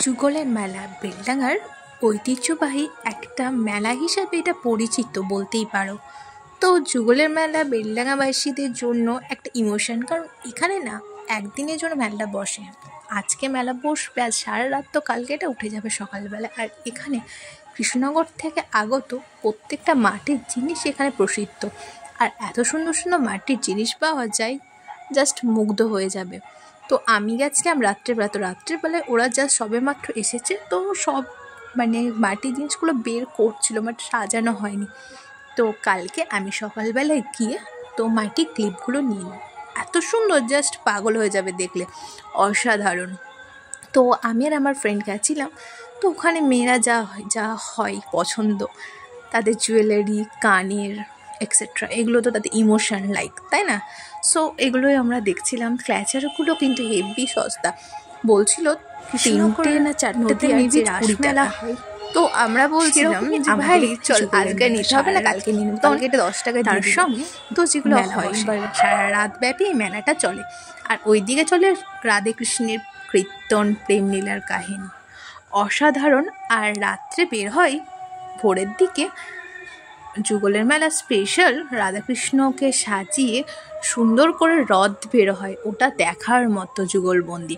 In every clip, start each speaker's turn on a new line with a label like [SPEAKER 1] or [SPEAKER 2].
[SPEAKER 1] যুগলের মেলা বেলডাঙার ঐতিহ্যবাহী একটা মেলা হিসাবে এটা পরিচিত বলতেই পারো। তো যুগলের মেলা বেলডাঙাবাসীদের জন্য একটা ইমোশন, কারণ এখানে না একদিনের জন্য মেলাটা বসে। আজকে মেলা বসবে, আজ সারা রাত, তো কালকে এটা উঠে যাবে সকালবেলা। আর এখানে কৃষ্ণনগর থেকে আগত প্রত্যেকটা মাটির জিনিস এখানে প্রসিদ্ধ। আর এত সুন্দর সুন্দর মাটির জিনিস পাওয়া যায়, জাস্ট মুগ্ধ হয়ে যাবে। তো আমি গেছিলাম রাত্রেবেলা, তো রাত্রেবেলায় ওরা জাস্ট সবে মাত্র এসেছে, তো সব মাটির জিনিসগুলো বের করছিল, বাট সাজানো হয়নি। তো কালকে আমি সকালবেলায় গিয়ে তো মাটির ক্লিপগুলো নিয়ে নিই। এত সুন্দর, জাস্ট পাগল হয়ে যাবে দেখলে, অসাধারণ। তো আমি আর আমার ফ্রেন্ড গেছিলাম। তো ওখানে মেয়েরা যা হয় পছন্দ, তাদের জুয়েলারি, কানের এক্সেট্রা, এগুলো তো তাদের ইমোশন লাইক, তাই না? সো এগুলোই আমরা দেখছিলাম। ক্ল্যাচারগুলো কিন্তু হেভি সস্তা, বলছিল 3টে না 4টেতে মেবি রাসমেলা হয়। তো আমরা বলছিলাম ভাই চল আজকে নিতে হবে না, কালকে নিয়ে নেব, কালকে এটা 10 টাকায় তার সঙ্গে। তো যেগুলো হয় সারা রাত ব্যাপী এই মেলাটা চলে। আর ওইদিকে চলে রাধে কৃষ্ণের কীর্তন, প্রেম লীলার কাহিনী, অসাধারণ। আর রাত্রে বের হয় ভোরের দিকে যুগলের মেলা স্পেশাল রাধাকৃষ্ণকে সাজিয়ে সুন্দর করে রথ বের হয়, ওটা দেখার মতো যুগলবন্দি।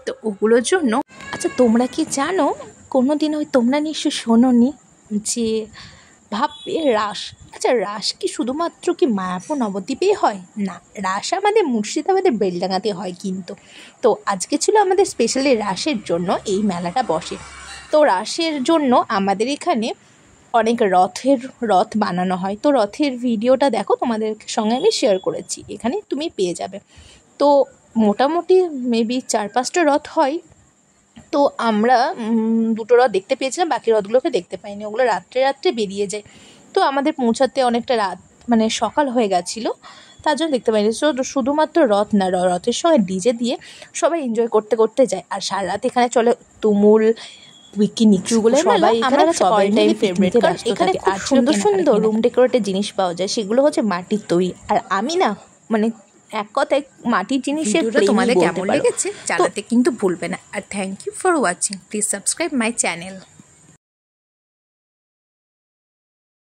[SPEAKER 1] তো ওগুলোর জন্য আচ্ছা, তোমরা কি জানো, কোনো দিন তোমরা নিশ্চয়ই শোনোনি যে ভাববে রাস, আচ্ছা রাস কি শুধুমাত্র কি মায়াপুর নবদ্বীপেই হয়? না, রাস আমাদের মুর্শিদাবাদের বেলডাঙাতে হয় কিন্তু। তো আজকে ছিল আমাদের স্পেশালি রাসের জন্য এই মেলাটা বসে। তো রাসের জন্য আমাদের এখানে অনেক রথ বানানো হয়। তো রথের ভিডিওটা দেখো, তোমাদের সঙ্গে আমি শেয়ার করেছি, এখানে তুমি পেয়ে যাবে। তো মোটামুটি মেবি 4-5টা রথ হয়। তো আমরা 2টো রথ দেখতে পেয়েছিলাম, বাকি রথগুলোকে দেখতে পাইনি, ওগুলো রাত্রে বেরিয়ে যায়। তো আমাদের পৌঁছাতে অনেকটা রাত, সকাল হয়ে গেছিলো, তার জন্য দেখতে পাইনি। তো শুধুমাত্র রথ না, রথের সঙ্গে ডিজে দিয়ে সবাই এনজয় করতে করতে যায়। আর সারা রাত এখানে চলে তুমুল পিকনিক। যুগলের মেলা আমার সবাই টাইম ফেভারিট, কারণ এখানে খুব সুন্দর সুন্দর রুম ডেকোরেটের জিনিস পাওয়া যায়, সেগুলো হচ্ছে মাটির তৈরি। আর আমি না এক কথায় মাটির জিনিসের তোমাদের কেমন লেগেছে জানাতে কিন্তু ভুলবে না। আর thank you for watching, please subscribe my channel.